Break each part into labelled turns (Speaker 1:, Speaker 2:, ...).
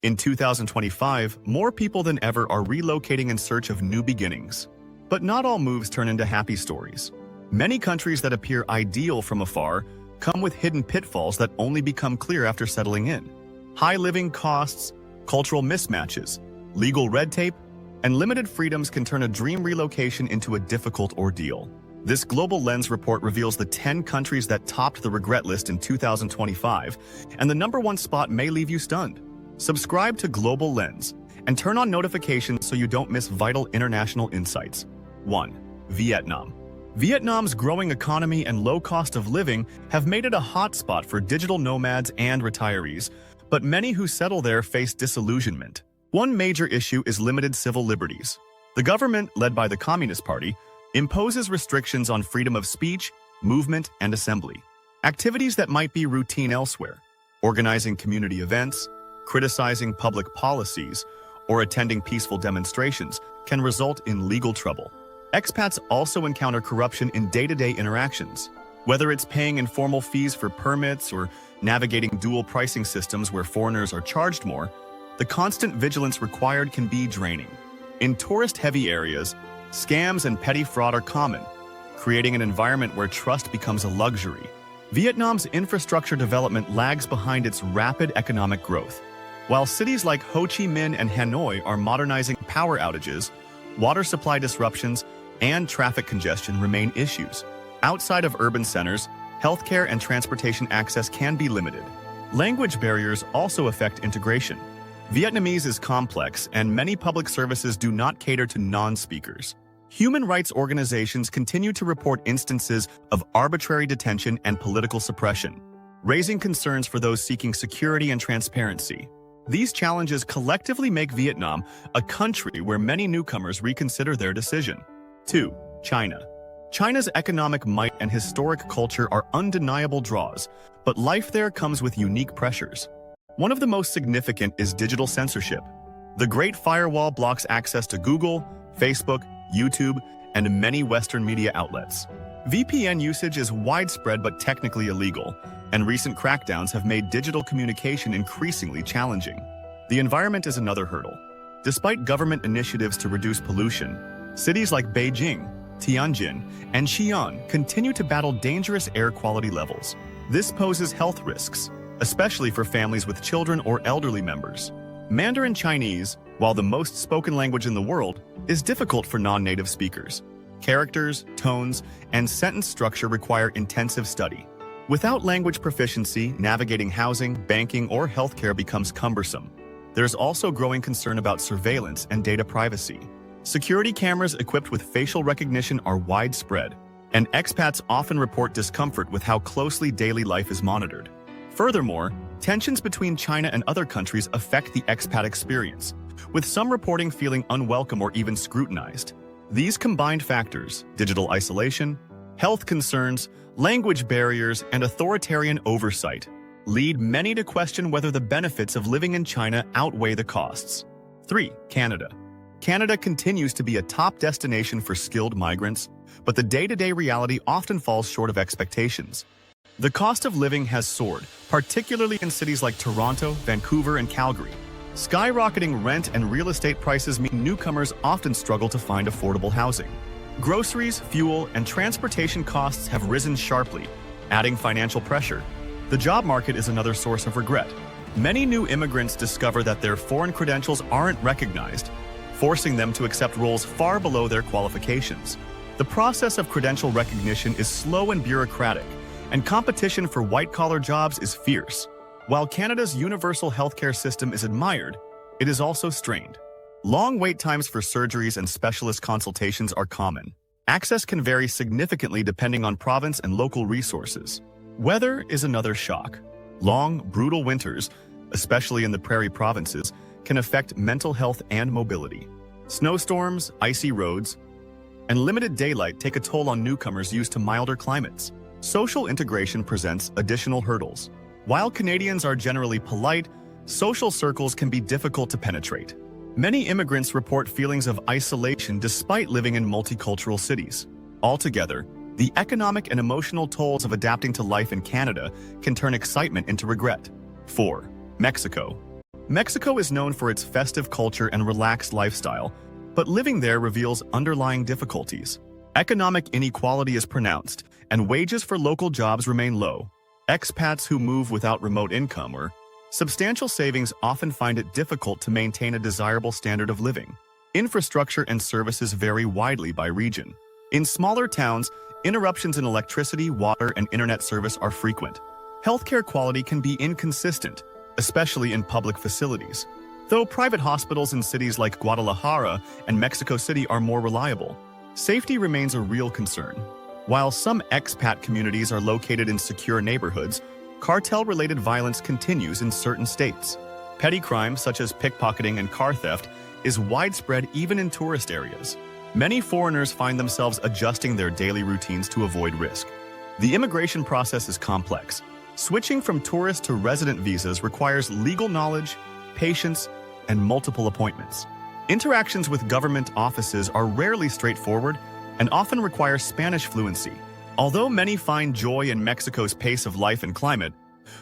Speaker 1: In 2025, more people than ever are relocating in search of new beginnings. But not all moves turn into happy stories. Many countries that appear ideal from afar come with hidden pitfalls that only become clear after settling in. High living costs, cultural mismatches, legal red tape, and limited freedoms can turn a dream relocation into a difficult ordeal. This Global Lens report reveals the 10 countries that topped the regret list in 2025, and the #1 spot may leave you stunned. Subscribe to Global Lens and turn on notifications so you don't miss vital international insights. 1. Vietnam. Vietnam's growing economy and low cost of living have made it a hotspot for digital nomads and retirees, but many who settle there face disillusionment. One major issue is limited civil liberties. The government, led by the Communist Party, imposes restrictions on freedom of speech, movement, and assembly. Activities that might be routine elsewhere, organizing community events, criticizing public policies, or attending peaceful demonstrations, can result in legal trouble. Expats also encounter corruption in day-to-day interactions. Whether it's paying informal fees for permits or navigating dual pricing systems where foreigners are charged more, the constant vigilance required can be draining. In tourist-heavy areas, scams and petty fraud are common, creating an environment where trust becomes a luxury. Vietnam's infrastructure development lags behind its rapid economic growth. While cities like Ho Chi Minh and Hanoi are modernizing, power outages, water supply disruptions, and traffic congestion remain issues. Outside of urban centers, healthcare and transportation access can be limited. Language barriers also affect integration. Vietnamese is complex, and many public services do not cater to non-speakers. Human rights organizations continue to report instances of arbitrary detention and political suppression, raising concerns for those seeking security and transparency. These challenges collectively make Vietnam a country where many newcomers reconsider their decision. 2. China. China's economic might and historic culture are undeniable draws, but life there comes with unique pressures. One of the most significant is digital censorship. The Great Firewall blocks access to Google, Facebook, YouTube, and many Western media outlets. VPN usage is widespread but technically illegal, and recent crackdowns have made digital communication increasingly challenging. The environment is another hurdle. Despite government initiatives to reduce pollution, cities like Beijing, Tianjin, and Xi'an continue to battle dangerous air quality levels. This poses health risks, especially for families with children or elderly members. Mandarin Chinese, while the most spoken language in the world, is difficult for non-native speakers. Characters, tones, and sentence structure require intensive study. Without language proficiency, navigating housing, banking, or healthcare becomes cumbersome. There's also growing concern about surveillance and data privacy. Security cameras equipped with facial recognition are widespread, and expats often report discomfort with how closely daily life is monitored. Furthermore, tensions between China and other countries affect the expat experience, with some reporting feeling unwelcome or even scrutinized. These combined factors, digital isolation, health concerns, language barriers, and authoritarian oversight, lead many to question whether the benefits of living in China outweigh the costs. 3. Canada. Canada continues to be a top destination for skilled migrants, but the day-to-day reality often falls short of expectations. The cost of living has soared, particularly in cities like Toronto, Vancouver, and Calgary. Skyrocketing rent and real estate prices mean newcomers often struggle to find affordable housing. Groceries, fuel, and transportation costs have risen sharply, adding financial pressure. The job market is another source of regret. Many new immigrants discover that their foreign credentials aren't recognized, forcing them to accept roles far below their qualifications. The process of credential recognition is slow and bureaucratic, and competition for white-collar jobs is fierce. While Canada's universal healthcare system is admired, it is also strained. Long wait times for surgeries and specialist consultations are common. Access can vary significantly depending on province and local resources. Weather is another shock. Long, brutal winters, especially in the prairie provinces, can affect mental health and mobility. Snowstorms, icy roads, and limited daylight take a toll on newcomers used to milder climates. Social integration presents additional hurdles. While Canadians are generally polite, social circles can be difficult to penetrate. Many immigrants report feelings of isolation despite living in multicultural cities. Altogether, the economic and emotional tolls of adapting to life in Canada can turn excitement into regret. 4. Mexico. Mexico is known for its festive culture and relaxed lifestyle, but living there reveals underlying difficulties. Economic inequality is pronounced, and wages for local jobs remain low. Expats who move without remote income or substantial savings often find it difficult to maintain a desirable standard of living. Infrastructure and services vary widely by region. In smaller towns, interruptions in electricity, water, and internet service are frequent. Healthcare quality can be inconsistent, especially in public facilities, though private hospitals in cities like Guadalajara and Mexico City are more reliable. Safety remains a real concern. While some expat communities are located in secure neighborhoods, cartel-related violence continues in certain states. Petty crimes such as pickpocketing and car theft is widespread even in tourist areas. Many foreigners find themselves adjusting their daily routines to avoid risk. The immigration process is complex. Switching from tourist to resident visas requires legal knowledge, patience, and multiple appointments. Interactions with government offices are rarely straightforward and often require Spanish fluency. Although many find joy in Mexico's pace of life and climate,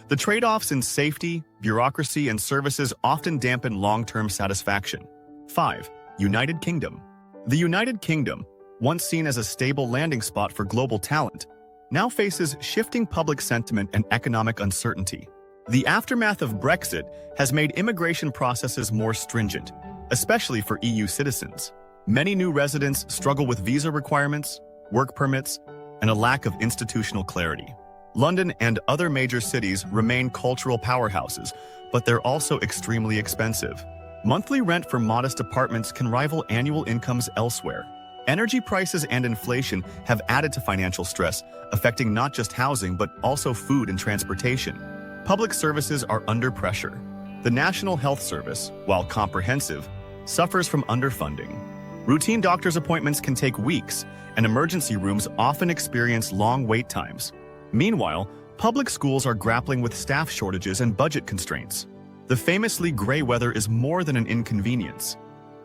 Speaker 1: the trade-offs in safety, bureaucracy, and services often dampen long-term satisfaction. 5. United Kingdom. The United Kingdom, once seen as a stable landing spot for global talent, now faces shifting public sentiment and economic uncertainty. The aftermath of Brexit has made immigration processes more stringent, especially for EU citizens. Many new residents struggle with visa requirements, work permits, and a lack of institutional clarity. London and other major cities remain cultural powerhouses, but they're also extremely expensive. Monthly rent for modest apartments can rival annual incomes elsewhere. Energy prices and inflation have added to financial stress, affecting not just housing but also food and transportation. Public services are under pressure. The National Health Service, while comprehensive, suffers from underfunding. Routine doctor's appointments can take weeks, and emergency rooms often experience long wait times. Meanwhile, public schools are grappling with staff shortages and budget constraints. The famously gray weather is more than an inconvenience.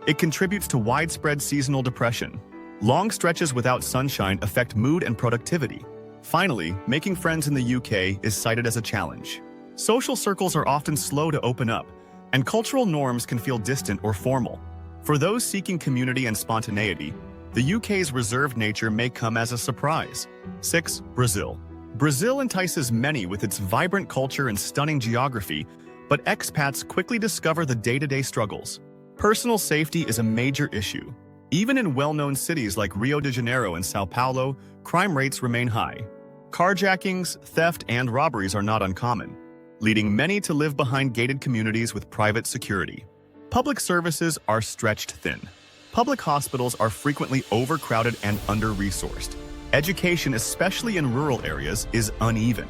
Speaker 1: It contributes to widespread seasonal depression. Long stretches without sunshine affect mood and productivity. Finally, making friends in the UK is cited as a challenge. Social circles are often slow to open up, and cultural norms can feel distant or formal. For those seeking community and spontaneity, the UK's reserved nature may come as a surprise. 6. Brazil. Brazil entices many with its vibrant culture and stunning geography, but expats quickly discover the day-to-day struggles. Personal safety is a major issue. Even in well-known cities like Rio de Janeiro and Sao Paulo, crime rates remain high. Carjackings, theft, and robberies are not uncommon, leading many to live behind gated communities with private security. Public services are stretched thin. Public hospitals are frequently overcrowded and under-resourced. Education, especially in rural areas, is uneven.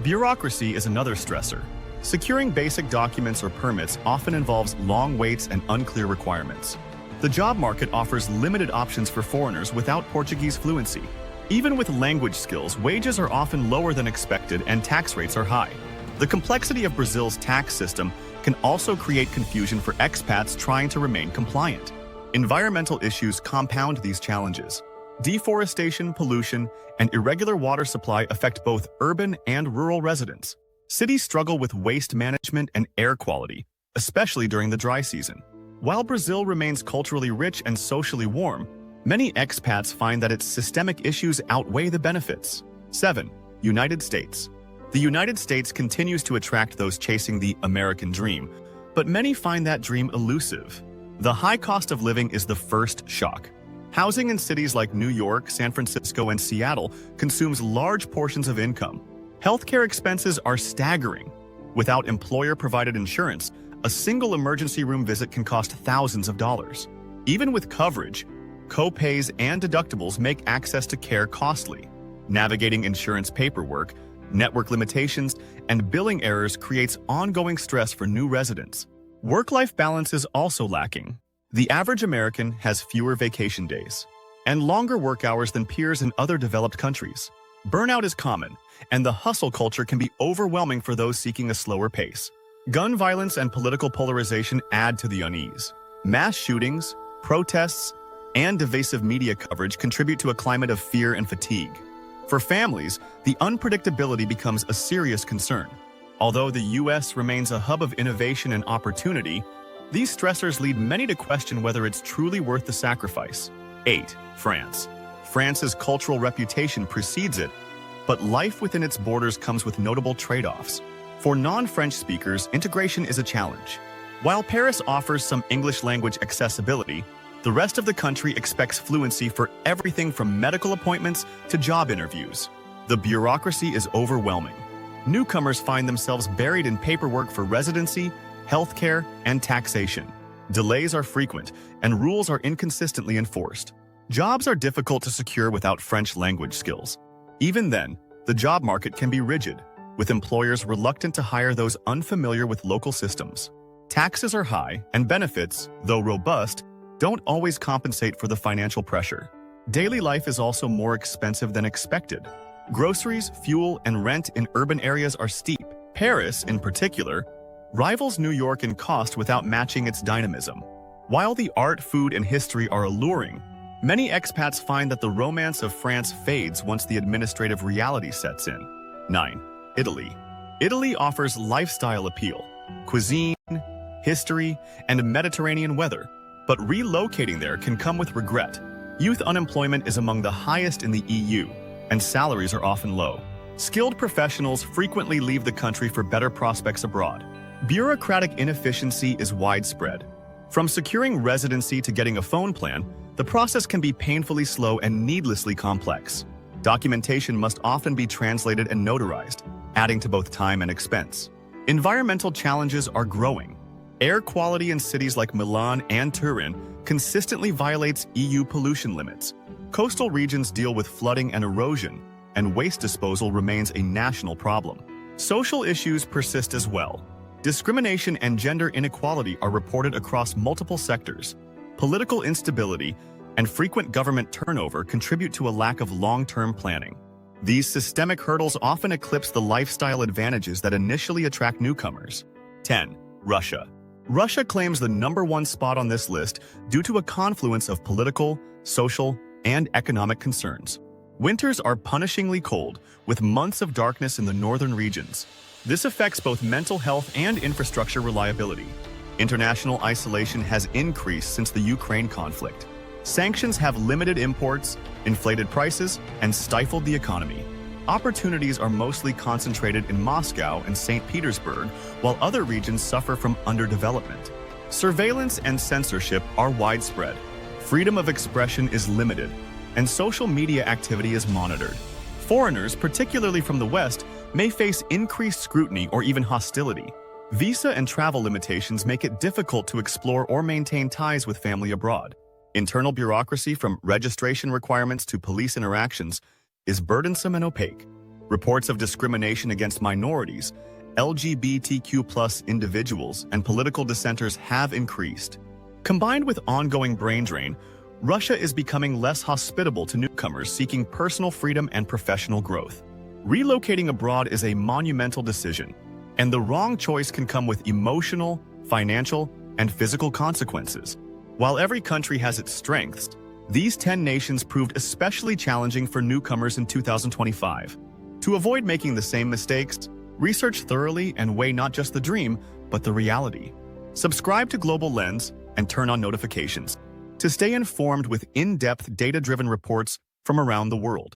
Speaker 1: Bureaucracy is another stressor. Securing basic documents or permits often involves long waits and unclear requirements. The job market offers limited options for foreigners without Portuguese fluency. Even with language skills, wages are often lower than expected and tax rates are high. The complexity of Brazil's tax system can also create confusion for expats trying to remain compliant. Environmental issues compound these challenges. Deforestation, pollution, and irregular water supply affect both urban and rural residents. Cities struggle with waste management and air quality, especially during the dry season. While Brazil remains culturally rich and socially warm, many expats find that its systemic issues outweigh the benefits. 7. United States. The United States continues to attract those chasing the American dream, but many find that dream elusive. The high cost of living is the first shock. Housing in cities like New York, San Francisco, and Seattle consumes large portions of income. Healthcare expenses are staggering. Without employer-provided insurance, a single emergency room visit can cost thousands of dollars. Even with coverage, co-pays and deductibles make access to care costly. Navigating insurance paperwork, network limitations, and billing errors creates ongoing stress for new residents. Work-life balance is also lacking. The average American has fewer vacation days and longer work hours than peers in other developed countries. Burnout is common, and the hustle culture can be overwhelming for those seeking a slower pace. Gun violence and political polarization add to the unease. Mass shootings, protests, and divisive media coverage contribute to a climate of fear and fatigue. For families, the unpredictability becomes a serious concern. Although the US remains a hub of innovation and opportunity, these stressors lead many to question whether it's truly worth the sacrifice. 8. France. France's cultural reputation precedes it, but life within its borders comes with notable trade-offs. For non-French speakers, integration is a challenge. While Paris offers some English language accessibility, the rest of the country expects fluency for everything from medical appointments to job interviews. The bureaucracy is overwhelming. Newcomers find themselves buried in paperwork for residency, healthcare, and taxation. Delays are frequent, and rules are inconsistently enforced. Jobs are difficult to secure without French language skills. Even then, the job market can be rigid, with employers reluctant to hire those unfamiliar with local systems. Taxes are high, and benefits, though robust, don't always compensate for the financial pressure. Daily life is also more expensive than expected. Groceries, fuel, and rent in urban areas are steep. Paris, in particular, rivals New York in cost without matching its dynamism. While the art, food, and history are alluring, many expats find that the romance of France fades once the administrative reality sets in. 9. Italy. Italy offers lifestyle appeal, cuisine, history, and Mediterranean weather, but relocating there can come with regret. Youth unemployment is among the highest in the EU, and salaries are often low. Skilled professionals frequently leave the country for better prospects abroad. Bureaucratic inefficiency is widespread. From securing residency to getting a phone plan, the process can be painfully slow and needlessly complex. Documentation must often be translated and notarized, adding to both time and expense. Environmental challenges are growing. Air quality in cities like Milan and Turin consistently violates EU pollution limits. Coastal regions deal with flooding and erosion, and waste disposal remains a national problem. Social issues persist as well. Discrimination and gender inequality are reported across multiple sectors. Political instability and frequent government turnover contribute to a lack of long-term planning. These systemic hurdles often eclipse the lifestyle advantages that initially attract newcomers. 10. Russia. Russia claims the #1 spot on this list due to a confluence of political, social, and economic concerns. Winters are punishingly cold, with months of darkness in the northern regions. This affects both mental health and infrastructure reliability. International isolation has increased since the Ukraine conflict. Sanctions have limited imports, inflated prices, and stifled the economy. Opportunities are mostly concentrated in Moscow and St. Petersburg, while other regions suffer from underdevelopment. Surveillance and censorship are widespread. Freedom of expression is limited, and social media activity is monitored. Foreigners, particularly from the West, may face increased scrutiny or even hostility. Visa and travel limitations make it difficult to explore or maintain ties with family abroad. Internal bureaucracy, from registration requirements to police interactions, is burdensome and opaque. Reports of discrimination against minorities, LGBTQ+ individuals, and political dissenters have increased. Combined with ongoing brain drain, Russia is becoming less hospitable to newcomers seeking personal freedom and professional growth. Relocating abroad is a monumental decision, and the wrong choice can come with emotional, financial, and physical consequences. While every country has its strengths, these 10 nations proved especially challenging for newcomers in 2025. To avoid making the same mistakes, research thoroughly and weigh not just the dream, but the reality. Subscribe to Global Lens and turn on notifications to stay informed with in-depth, data-driven reports from around the world.